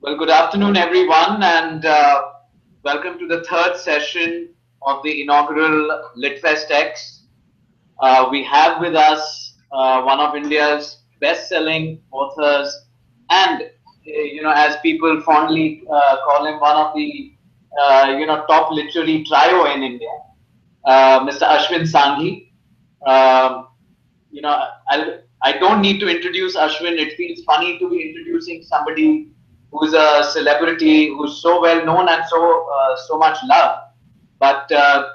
Well, good afternoon, everyone, and welcome to the third session of the inaugural LitFestx. We have with us one of India's best-selling authors, and as people fondly call him, one of the top literary trio in India, Mr. Ashwin Sanghi. Um, I don't need to introduce Ashwin. It feels funny to be introducing somebody who's a celebrity, who's so well known and so much loved, but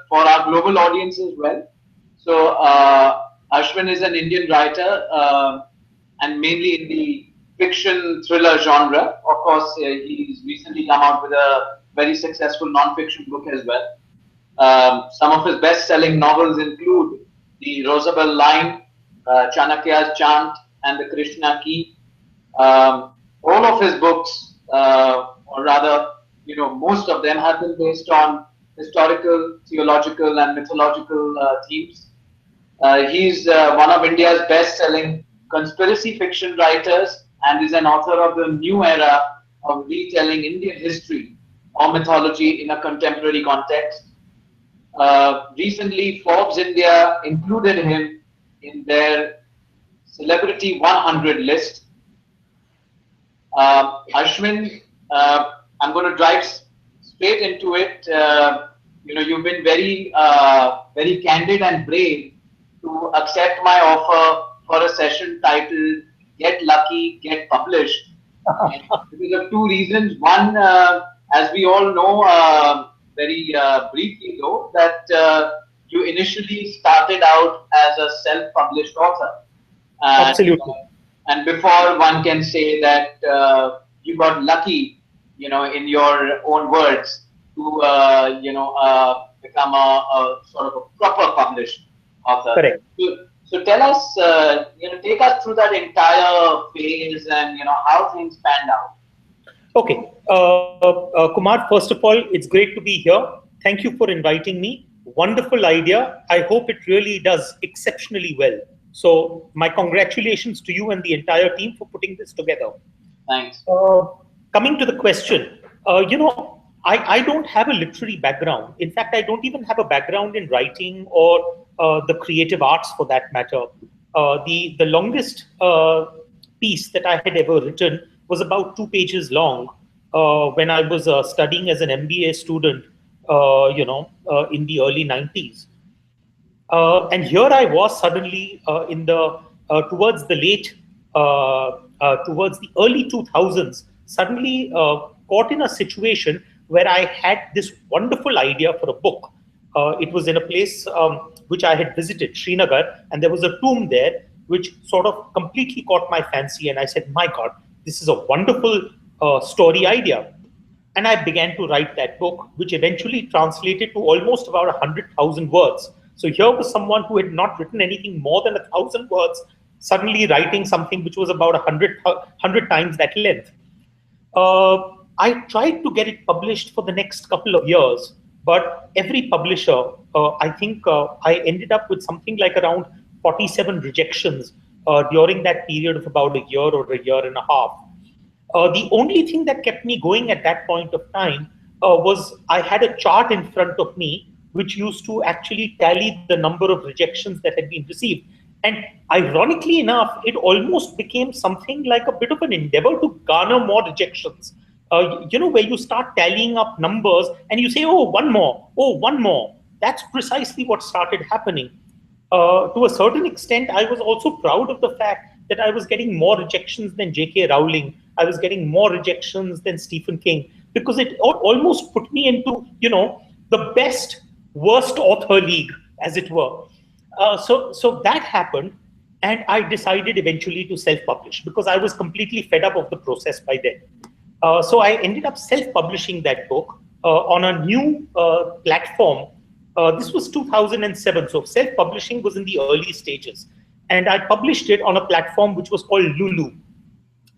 for our global audience as well. So Ashwin is an Indian writer, and mainly in the fiction thriller genre. Of course, he's recently come out with a very successful non-fiction book as well. Some of his best-selling novels include The Rosabelle Line, Chanakya's Chant, and The Krishna Key. All of his books, or rather, most of them have been based on historical, theological, and mythological themes. He's one of India's best-selling conspiracy fiction writers and is an author of the new era of retelling Indian history or mythology in a contemporary context. Recently, Forbes India included him in their Celebrity 100 list. Ashwin, I'm going to drive straight into it. You've been very candid and brave to accept my offer for a session titled "Get Lucky, Get Published." Because of two reasons. One, as we all know, very briefly though, that you initially started out as a self-published author. And, Absolutely. and before one can say that you got lucky, in your own words, to become a sort of a proper published author. Correct. So tell us, take us through that entire phase and how things panned out. Okay. Kumar, first of all, it's great to be here. Thank you for inviting me. Wonderful idea. I hope it really does exceptionally well. So my congratulations to you and the entire team for putting this together. Thanks. Coming to the question, I don't have a literary background. In fact, I don't even have a background in writing or the creative arts for that matter. The longest piece that I had ever written was about 2 pages long when I was studying as an MBA student, in the early 90s. And here I was suddenly in the towards the early 2000s, suddenly caught in a situation where I had this wonderful idea for a book. It was in a place which I had visited, Srinagar, and there was a tomb there which sort of completely caught my fancy. And I said, my God, this is a wonderful story idea. And I began to write that book, which eventually translated to almost about 100,000 words. So here was someone who had not written anything more than 1,000 words, suddenly writing something which was about 100 times that length. I tried to get it published for the next couple of years, but every publisher, I think I ended up with something like around 47 rejections during that period of about a year or a year and a half. The only thing that kept me going at that point of time was I had a chart in front of me which used to actually tally the number of rejections that had been received. And ironically enough, it almost became something like a bit of an endeavor to garner more rejections. Where you start tallying up numbers and you say, oh, one more, oh, one more. That's precisely what started happening. To a certain extent, I was also proud of the fact that I was getting more rejections than J.K. Rowling. I was getting more rejections than Stephen King, because it almost put me into, the best, worst author league, as it were. So that happened, and I decided eventually to self-publish because I was completely fed up of the process by then. So I ended up self-publishing that book on a new platform. This was 2007, so self-publishing was in the early stages. And I published it on a platform which was called Lulu.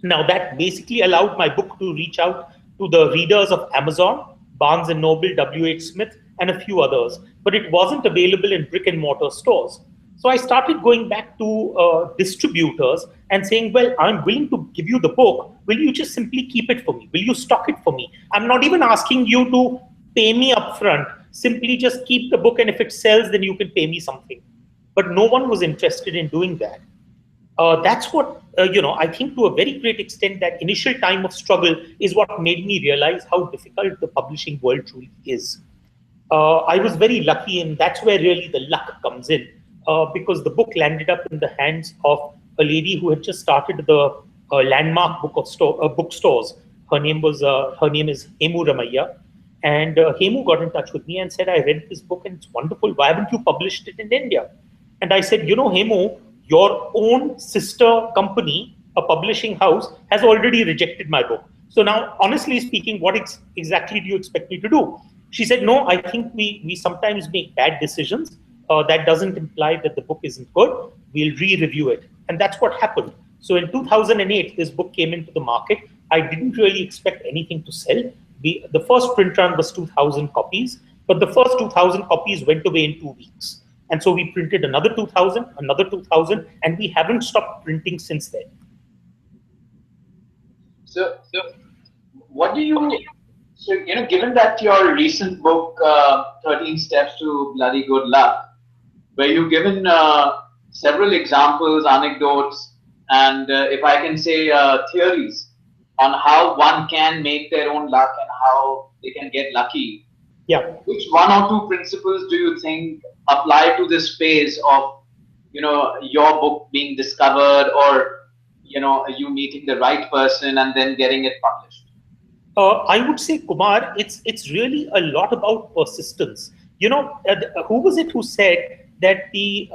Now, that basically allowed my book to reach out to the readers of Amazon, Barnes & Noble, W.H. Smith, and a few others. But it wasn't available in brick and mortar stores. So I started going back to distributors and saying, well, I'm willing to give you the book. Will you just simply keep it for me? Will you stock it for me? I'm not even asking you to pay me upfront. Simply just keep the book, and if it sells, then you can pay me something. But no one was interested in doing that. That's what, I think to a very great extent, that initial time of struggle is what made me realize how difficult the publishing world truly is. I was very lucky, and that's where really the luck comes in, because the book landed up in the hands of a lady who had just started the landmark bookstores. Her name is Hemu Ramaiya, and Hemu got in touch with me and said, "I read this book and it's wonderful. Why haven't you published it in India?" And I said, Hemu, your own sister company, a publishing house, has already rejected my book. So now, honestly speaking, what exactly do you expect me to do? She said, no, I think we sometimes make bad decisions. That doesn't imply that the book isn't good. We'll re-review it. And that's what happened. So in 2008, this book came into the market. I didn't really expect anything to sell. The first print run was 2,000 copies, but the first 2,000 copies went away in 2 weeks. And so we printed another 2,000, and we haven't stopped printing since then. So, what do you? So, given that your recent book, 13 Steps to Bloody Good Luck, where you've given several examples, anecdotes, and if I can say, theories on how one can make their own luck and how they can get lucky. Yeah. Which one or two principles do you think apply to this phase of, your book being discovered, or, you meeting the right person and then getting it published? I would say, Kumar, it's really a lot about persistence. Who was it who said that the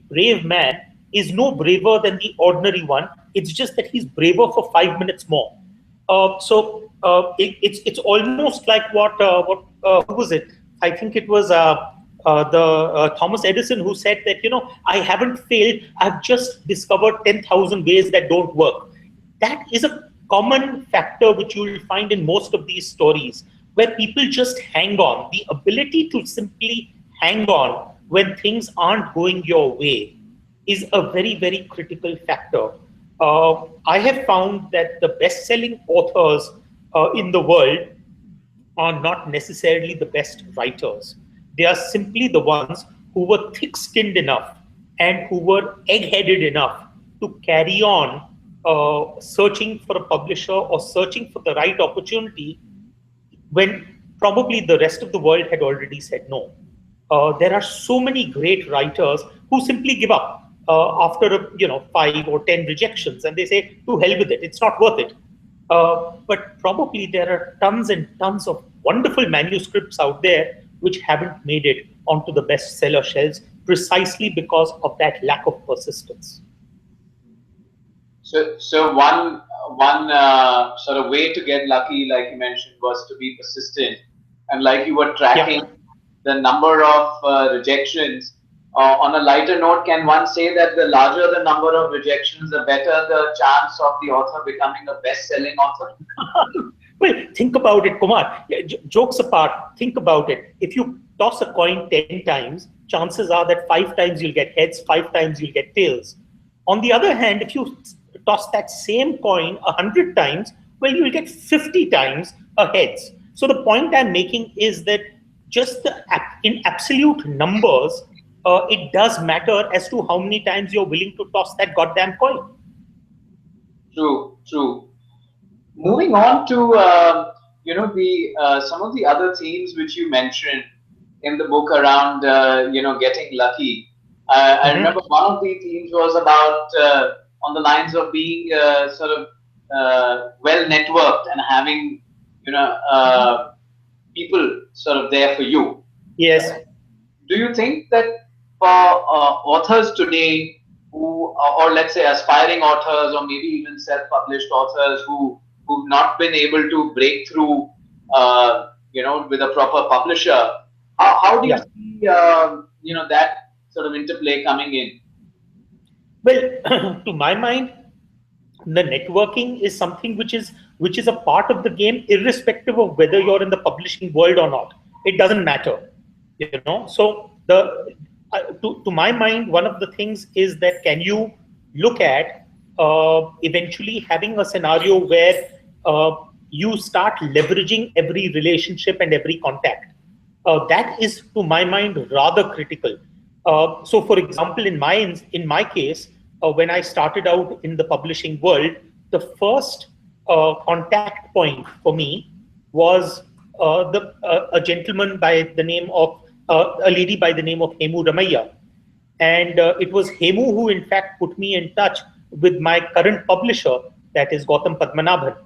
brave man is no braver than the ordinary one? It's just that he's braver for 5 minutes more. It's almost like what who was it? I think it was the Thomas Edison, who said that I haven't failed. I've just discovered 10,000 ways that don't work. That is a common factor which you will find in most of these stories, where people just hang on. The ability to simply hang on when things aren't going your way is a very, very critical factor. I have found that the best selling authors in the world are not necessarily the best writers. They are simply the ones who were thick skinned enough and who were egg headed enough to carry on searching for a publisher or searching for the right opportunity when probably the rest of the world had already said no. There are so many great writers who simply give up after 5 or 10 rejections, and they say, "To hell with it; it's not worth it." But probably there are tons and tons of wonderful manuscripts out there which haven't made it onto the bestseller shelves precisely because of that lack of persistence. So one sort of way to get lucky, like you mentioned, was to be persistent, and like you were tracking the number of rejections. On a lighter note, can one say that the larger the number of rejections, the better the chance of the author becoming a best-selling author? Well, think about it, Kumar. Jokes apart, think about it. If you toss a coin 10 times, chances are that 5 times you'll get heads, 5 times you'll get tails. On the other hand, if you toss that same coin 100 times, well, you'll get 50 times a heads. So the point I'm making is that just in absolute numbers, it does matter as to how many times you're willing to toss that goddamn coin. True. Moving on to the some of the other themes which you mentioned in the book around getting lucky. I remember one of the themes was about on the lines of being sort of well networked and having people sort of there for you. Yes. Do you think that for authors today who, or let's say aspiring authors, or maybe even self-published authors who've not been able to break through, with a proper publisher, how do you see, that sort of interplay coming in? Well, to my mind, the networking is something which is a part of the game, irrespective of whether you're in the publishing world or not. It doesn't matter. So to my mind, one of the things is that can you look at eventually having a scenario where you start leveraging every relationship and every contact? That is, to my mind, rather critical. So, for example, in my case, when I started out in the publishing world, the first contact point for me was a gentleman by the name of a lady by the name of Hemu Ramaiya. And it was Hemu who, in fact, put me in touch with my current publisher, that is Gautam Padmanabhan.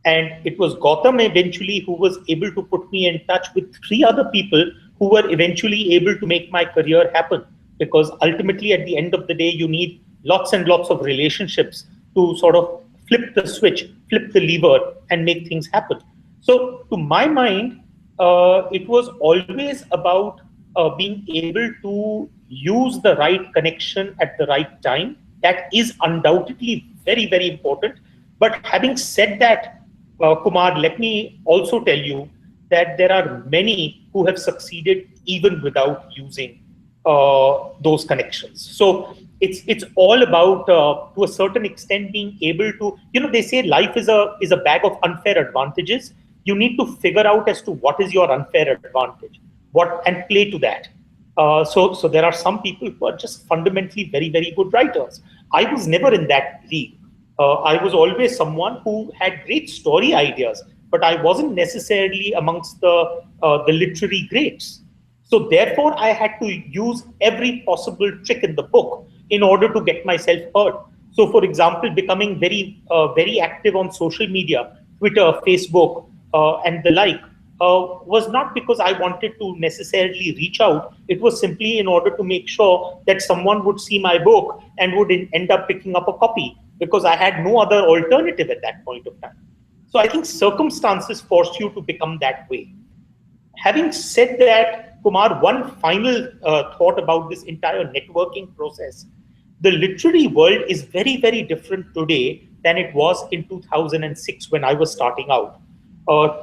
And it was Gautam eventually who was able to put me in touch with three other people who were eventually able to make my career happen. Because ultimately, at the end of the day, you need lots and lots of relationships to sort of flip the switch, flip the lever, and make things happen. So, to my mind, it was always about being able to use the right connection at the right time. That is undoubtedly very, very important. But having said that, Kumar, let me also tell you that there are many who have succeeded even without using those connections. So it's all about, to a certain extent, being able to, they say life is a bag of unfair advantages. You need to figure out as to what is your unfair advantage, what and play to that. So there are some people who are just fundamentally very, very good writers. I was never in that league. I was always someone who had great story ideas, but I wasn't necessarily amongst the literary greats. So therefore, I had to use every possible trick in the book in order to get myself heard. So, for example, becoming very active on social media, Twitter, Facebook, and the like, was not because I wanted to necessarily reach out. It was simply in order to make sure that someone would see my book and would end up picking up a copy, because I had no other alternative at that point of time. So I think circumstances force you to become that way. Having said that, Kumar, one final thought about this entire networking process. The literary world is very, very different today than it was in 2006 when I was starting out.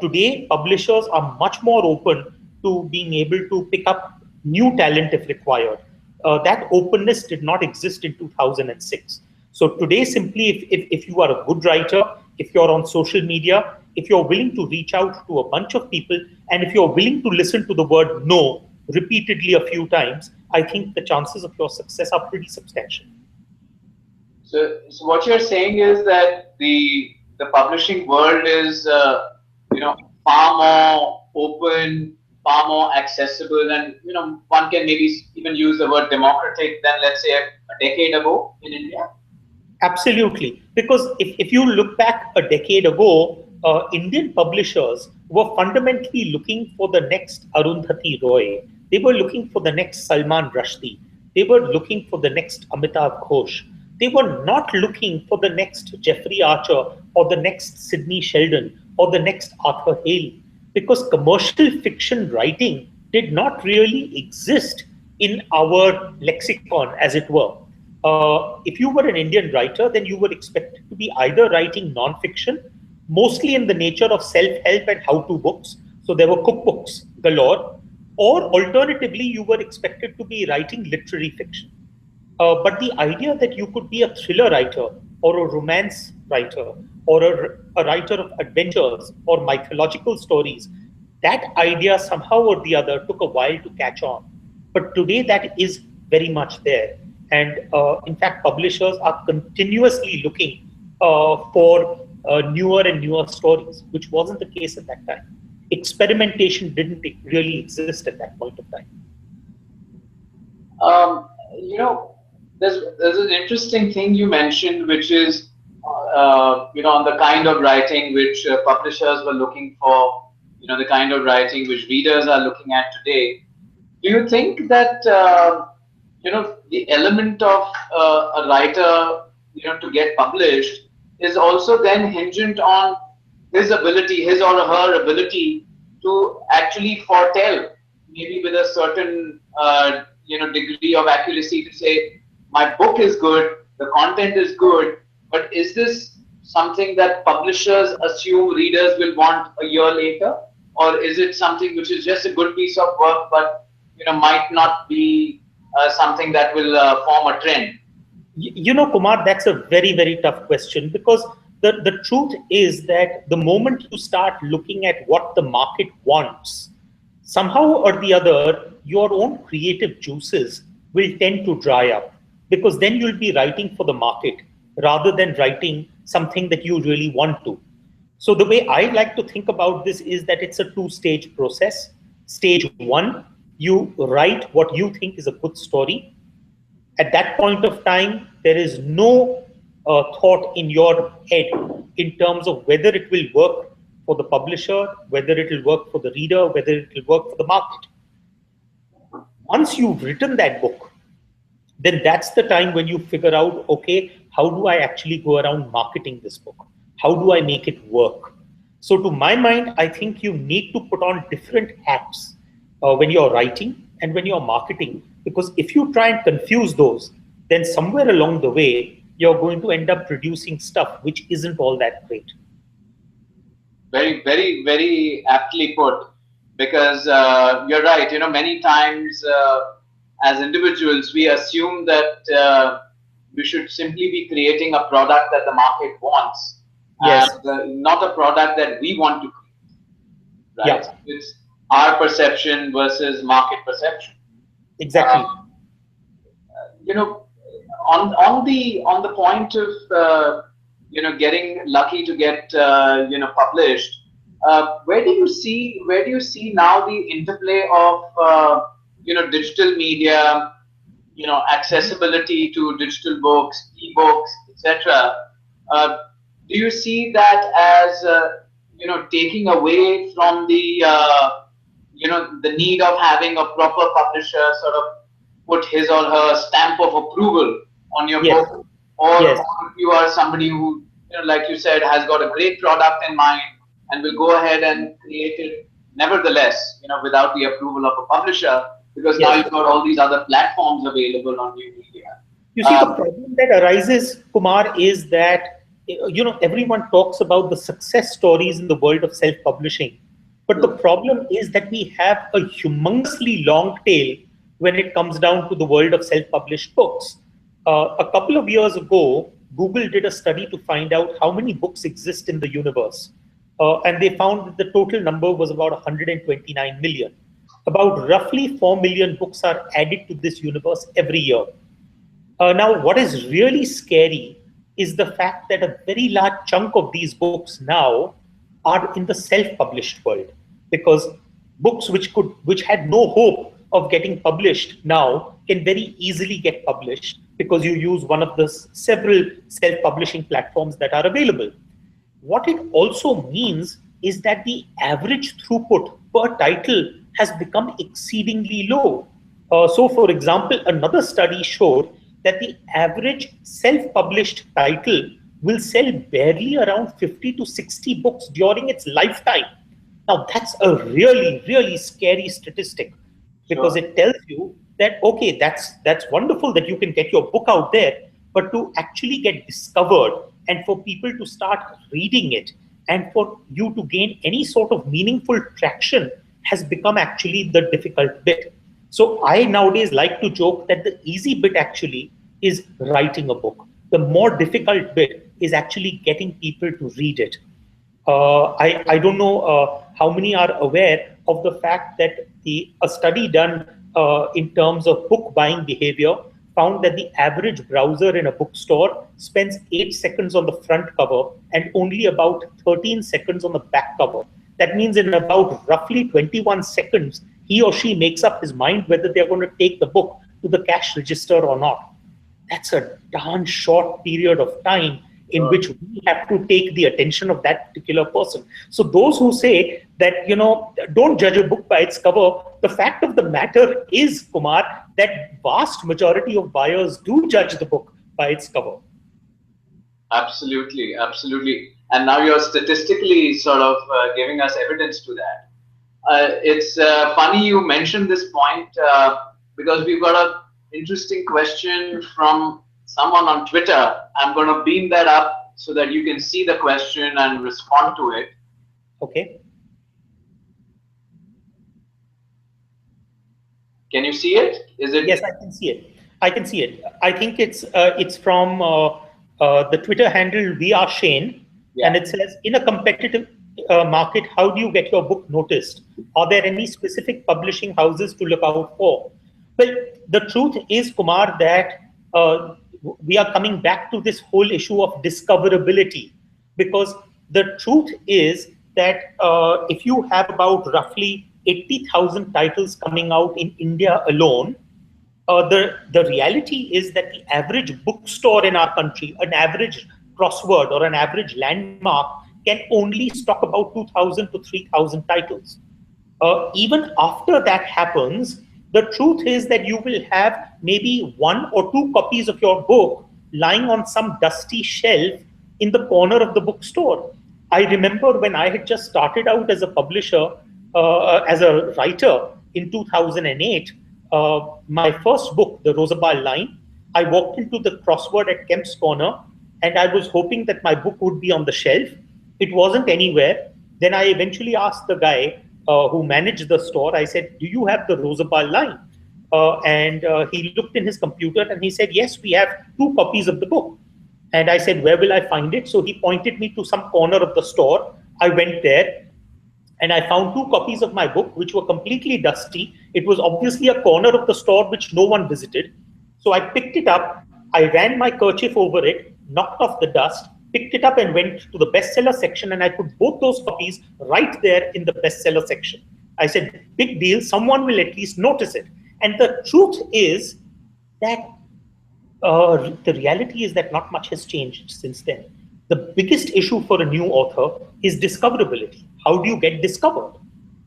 Today, publishers are much more open to being able to pick up new talent if required. That openness did not exist in 2006. So today, simply, if you are a good writer, if you're on social media, if you're willing to reach out to a bunch of people, and if you're willing to listen to the word no repeatedly a few times, I think the chances of your success are pretty substantial. So what you're saying is that the publishing world is far more open, far more accessible, and one can maybe even use the word democratic than, let's say, a decade ago in India. Absolutely. Because if you look back a decade ago, Indian publishers were fundamentally looking for the next Arundhati Roy. They were looking for the next Salman Rushdie. They were looking for the next Amitav Ghosh. They were not looking for the next Jeffrey Archer or the next Sidney Sheldon or the next Arthur Hale, because commercial fiction writing did not really exist in our lexicon, as it were. If you were an Indian writer, then you were expected to be either writing non-fiction, mostly in the nature of self-help and how-to books. So there were cookbooks galore, or alternatively, you were expected to be writing literary fiction. But the idea that you could be a thriller writer or a romance writer or a writer of adventures or mythological stories, that idea somehow or the other took a while to catch on. But today that is very much there. And in fact, publishers are continuously looking for newer and newer stories, which wasn't the case at that time. Experimentation didn't really exist at that point of time. Um, you know, there's an interesting thing you mentioned, which is on the kind of writing which publishers were looking for, the kind of writing which readers are looking at today. Do you think that the element of a writer, to get published is also then hingent on his ability, his or her ability to actually foretell, maybe with a certain degree of accuracy, to say my book is good, the content is good, but is this something that publishers assume readers will want a year later, or is it something which is just a good piece of work, but might not be something that will form a trend? Kumar, that's a very, very tough question because the truth is that the moment you start looking at what the market wants, somehow or the other, your own creative juices will tend to dry up because then you'll be writing for the market rather than writing something that you really want to. So the way I like to think about this is that it's a two-stage process. Stage one, you write what you think is a good story. At that point of time, there is no thought in your head in terms of whether it will work for the publisher, whether it will work for the reader, whether it will work for the market. Once you've written that book, then that's the time when you figure out, okay, how do I actually go around marketing this book? How do I make it work? So, to my mind, I think you need to put on different hats when you're writing and when you're marketing, because if you try and confuse those, then somewhere along the way, you're going to end up producing stuff which isn't all that great. Very, very, very aptly put. Because you're right. Many times as individuals, we assume that we should simply be creating a product that the market wants, and Yes. not a product that we want to create. Right? Yeah, It's our perception versus market perception. exactly. You know, on the point of getting lucky to get published, where do you see now the interplay of digital media, accessibility to digital books, ebooks, etc. uh, do you see that as taking away from the need of having a proper publisher sort of put his or her stamp of approval on your Yes, book, or yes. if you are somebody who, like you said, has got a great product in mind and will go ahead and create it nevertheless, without the approval of a publisher, because now Yes. you've got all these other platforms available on new media. You see, the Um, problem that arises, Kumar, is that everyone talks about the success stories in the world of self-publishing, but the True. problem is that we have a humongously long tail when it comes down to the world of self-published books. A couple of years ago, Google did a study to find out how many books exist in the universe, and they found that the total number was about 129 million. About roughly 4 million books are added to this universe every year. Now, what is really scary is the fact that a very large chunk of these books now are in the self-published world, because books which had no hope of getting published now can very easily get published because you use one of the several self-publishing platforms that are available. What it also means is that the average throughput per title has become exceedingly low. So, for example, another study showed that the average self published title will sell barely around 50 to 60 books during its lifetime. Now, that's a really, really scary statistic because Sure. it tells you that, okay, that's wonderful that you can get your book out there, but to actually get discovered and for people to start reading it and for you to gain any sort of meaningful traction has become actually the difficult bit. So I nowadays like to joke that the easy bit actually is writing a book. The more difficult bit is actually getting people to read it. I don't know how many are aware of the fact that a study done in terms of book buying behavior found that the average browser in a bookstore spends 8 seconds on the front cover and only about 13 seconds on the back cover. That means in about roughly 21 seconds, he or she makes up his mind whether they're going to take the book to the cash register or not. That's a darn short period of time in Sure. which we have to take the attention of that particular person. So those who say that, don't judge a book by its cover, the fact of the matter is, Kumar, that vast majority of buyers do judge the book by its cover. Absolutely, absolutely. And now you're statistically sort of giving us evidence to that. It's funny you mentioned this point because we've got a interesting question from someone on Twitter. I'm going to beam that up so that you can see the question and respond to it. Okay. Can you see it? Is it? Yes, I can see it. I can see it. I think it's from the Twitter handle We Are Shane, Yeah. and it says, in a competitive market, how do you get your book noticed? Are there any specific publishing houses to look out for? Well, the truth is, Kumar, that we are coming back to this whole issue of discoverability, because the truth is that if you have about roughly 80,000 titles coming out in India alone, the reality is that the average bookstore in our country, an average crossword or an average landmark, can only stock about 2,000 to 3,000 titles. Even after that happens, the truth is that you will have maybe one or two copies of your book lying on some dusty shelf in the corner of the bookstore. I remember when I had just started out as a publisher, as a writer in 2008, my first book, The Rosabal Line, I walked into the crossword at Kemp's Corner and I was hoping that my book would be on the shelf. It wasn't anywhere. Then I eventually asked the guy who managed the store, I said, "Do you have the Rosabal line?" And he looked in his computer and he said, "Yes, we have two copies of the book." And I said, "Where will I find it?" So he pointed me to some corner of the store. I went there and I found two copies of my book, which were completely dusty. It was obviously a corner of the store which no one visited. So I picked it up, I ran my kerchief over it, knocked off the dust, picked it up and went to the bestseller section, and I put both those copies right there in the bestseller section. I said, big deal, someone will at least notice it. And the truth is that the reality is that not much has changed since then. The biggest issue for a new author is discoverability. How do you get discovered?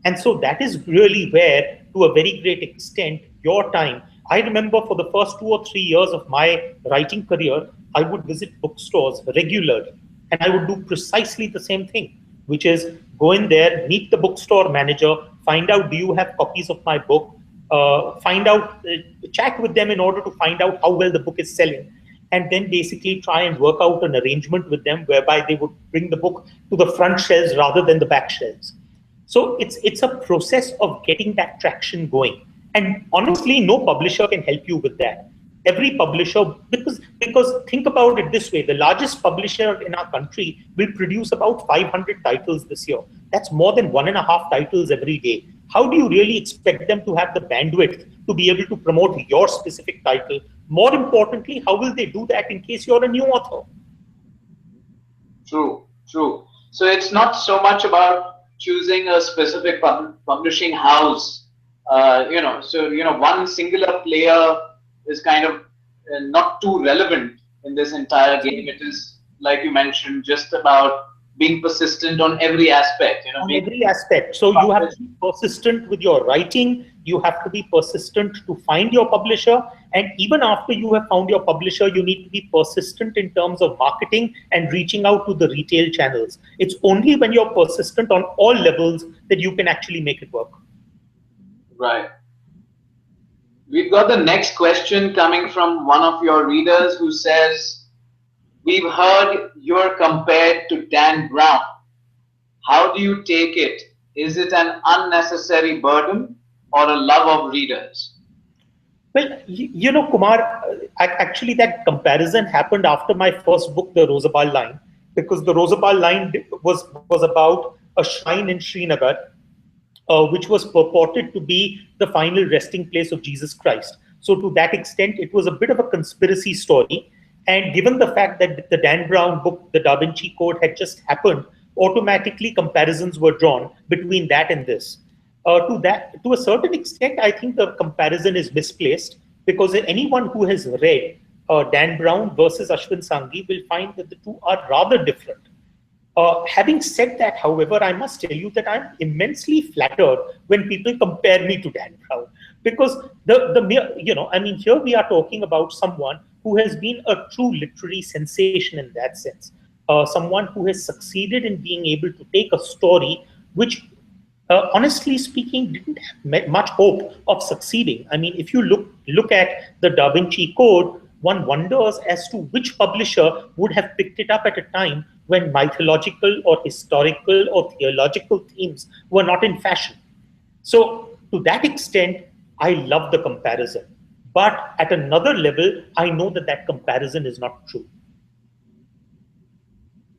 And so that is really where, to a very great extent, your time. I remember for the first 2 or 3 years of my writing career, I would visit bookstores regularly, and I would do precisely the same thing, which is go in there, meet the bookstore manager, find out, do you have copies of my book? Find out, chat with them in order to find out how well the book is selling, and then basically try and work out an arrangement with them whereby they would bring the book to the front shelves rather than the back shelves. So it's a process of getting that traction going. And honestly, no publisher can help you with that. Every publisher, because think about it this way, the largest publisher in our country will produce about 500 titles this year. That's more than 1.5 titles every day. How do you really expect them to have the bandwidth to be able to promote your specific title? More importantly, how will they do that in case you're a new author? True, true. So it's not so much about choosing a specific publishing house. One singular player is kind of not too relevant in this entire game. It is, like you mentioned, just about being persistent on every aspect. On Being every aspect. So you have to be persistent with your writing. You have to be persistent to find your publisher. And even after you have found your publisher, you need to be persistent in terms of marketing and reaching out to the retail channels. It's only when you're persistent on all levels that you can actually make it work. right. We've got the next question coming from one of your readers who says, "We've heard you're compared to Dan Brown. How do you take it? Is it an unnecessary burden or a love of readers?" Well, Kumar, actually that comparison happened after my first book, The Rosabal Line, because the Rosabal Line was about a shrine in Srinagar, which was purported to be the final resting place of Jesus Christ. So to that extent, it was a bit of a conspiracy story. And given the fact that the Dan Brown book, The Da Vinci Code, had just happened, automatically comparisons were drawn between that and this. To a certain extent, I think the comparison is misplaced, because anyone who has read Dan Brown versus Ashwin Sanghi will find that the two are rather different. Having said that, however, I must tell you that I'm immensely flattered when people compare me to Dan Brown, because the mere, I mean, here we are talking about someone who has been a true literary sensation in that sense, someone who has succeeded in being able to take a story which, honestly speaking, didn't have much hope of succeeding. I mean, if you look at the Da Vinci Code, one wonders as to which publisher would have picked it up at a time when mythological or historical or theological themes were not in fashion. So, to that extent, I love the comparison. But at another level, I know that that comparison is not true.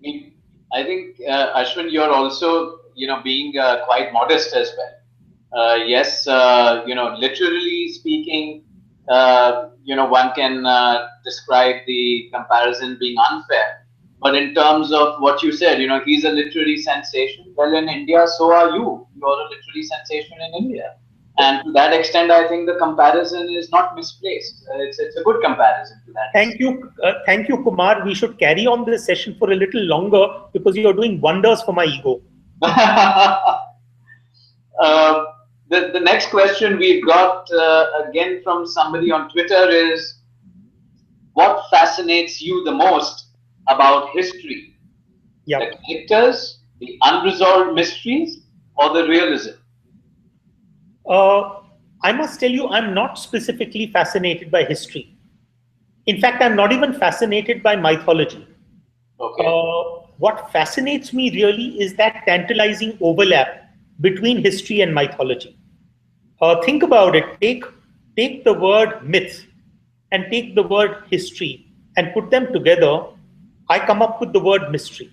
mean, I think Ashwin, you're also being quite modest as well. Yes, literally speaking, one can describe the comparison being unfair. But in terms of what you said, he's a literary sensation. Well, in India, so are you. You're a literary sensation in India. And to that extent, I think the comparison is not misplaced. It's a good comparison to that Thank you, Kumar. We should carry on this session for a little longer because you're doing wonders for my ego. extent. Uh, the next question we've got again from somebody on Twitter is, what fascinates you the most about history? The Yep. characters, the unresolved mysteries, or the realism? Uh, I must tell you, I'm not specifically fascinated by history. In fact, I'm not even fascinated by mythology. Okay. What fascinates me really is that tantalizing overlap between history and mythology. Think about it. Take the word myth and take the word history and put them together. I come up with the word mystery.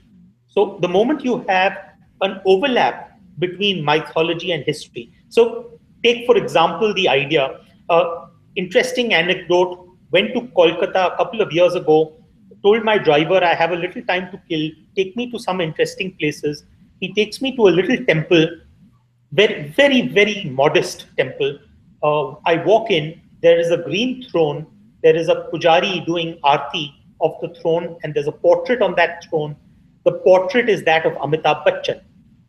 So the moment you have an overlap between mythology and history. So take for example the idea. Interesting anecdote. Went to Kolkata a couple of years ago. Told my driver I have a little time to kill. Take me to some interesting places. He takes me to a little temple, very modest temple. I walk in, there is a green throne, there is a pujari doing arti of the throne, and there's a portrait on that throne. The portrait is that of Amitabh Bachchan.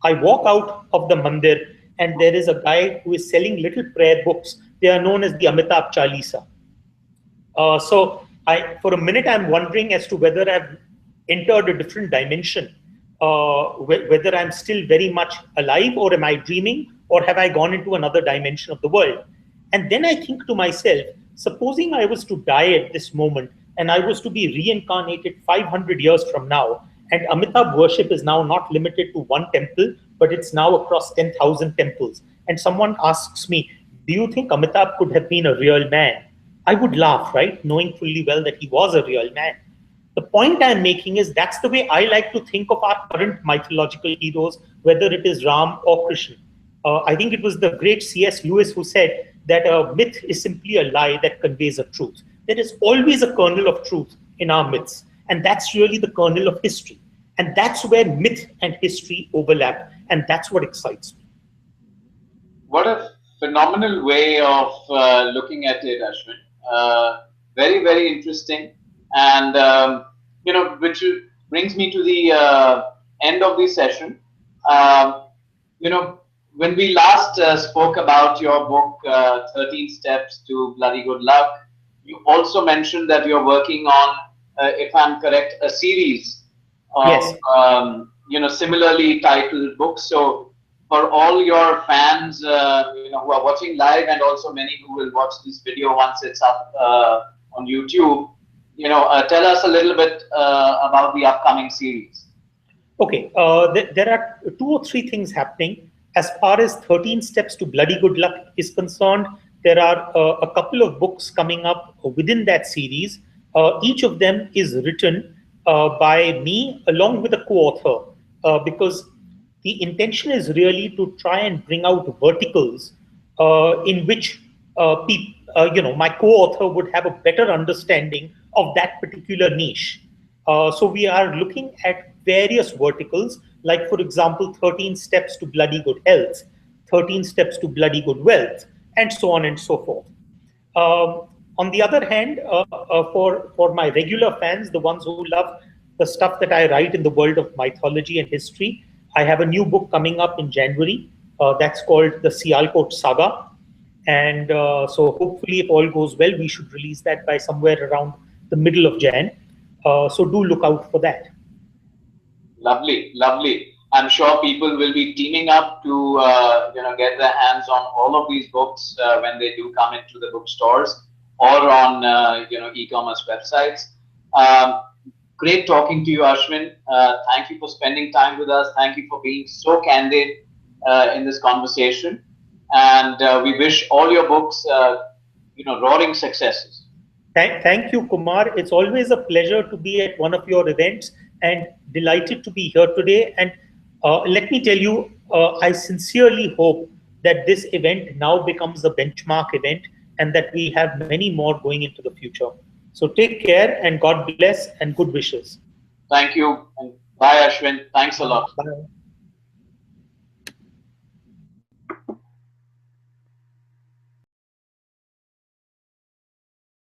I walk out of the mandir, and there is a guy who is selling little prayer books. They are known as the Amitabh Chalisa. For a minute, I'm wondering as to whether I've entered a different dimension, whether I'm still very much alive, or am I dreaming, or have I gone into another dimension of the world? And then I think to myself, supposing I was to die at this moment and I was to be reincarnated 500 years from now, and Amitabh worship is now not limited to one temple, but it's now across 10,000 temples. And someone asks me, do you think Amitabh could have been a real man? I would laugh, right? Knowing fully well that he was a real man. The point I'm making is that's the way I like to think of our current mythological heroes, whether it is Ram or Krishna. I think it was the great C.S. Lewis who said that a myth is simply a lie that conveys a truth. There is always a kernel of truth in our myths, and that's really the kernel of history. And that's where myth and history overlap, and that's what excites me. What a phenomenal way of looking at it, Ashwin. Very, very interesting. And, which brings me to the end of the session. Um, when we last spoke about your book, 13 Steps to Bloody Good Luck, you also mentioned that you're working on, if I'm correct, a series of, Yes. similarly titled books. So, for all your fans, who are watching live, and also many who will watch this video once it's up on YouTube, tell us a little bit about the upcoming series. Okay, there are two or three things happening. As far as 13 Steps to Bloody Good Luck is concerned, there are a couple of books coming up within that series. Each of them is written by me along with a co author, because the intention is really to try and bring out verticals in which my co-author would have a better understanding of that particular niche. So we are looking at various verticals, like for example, 13 steps to bloody good health, 13 steps to bloody good wealth, and so on and so forth. On the other hand, for my regular fans, the ones who love the stuff that I write in the world of mythology and history, I have a new book coming up in January. That's called the Sialkot Saga, and so hopefully, if all goes well, we should release that by somewhere around the middle of Jan. So do look out for that. Lovely, lovely. I'm sure people will be teaming up to get their hands on all of these books when they do come into the bookstores or on e-commerce websites. Um, Great talking to you, Ashwin. Thank you for spending time with us. Thank you for being so candid in this conversation. and we wish all your books, roaring successes. Thank you, Kumar. It's always a pleasure to be at one of your events and delighted to be here today. And let me tell you, I sincerely hope that this event now becomes a benchmark event and that we have many more going into the future. So take care and God bless and good wishes. Thank you, and bye, Ashwin. Thanks a Bye. lot. Bye.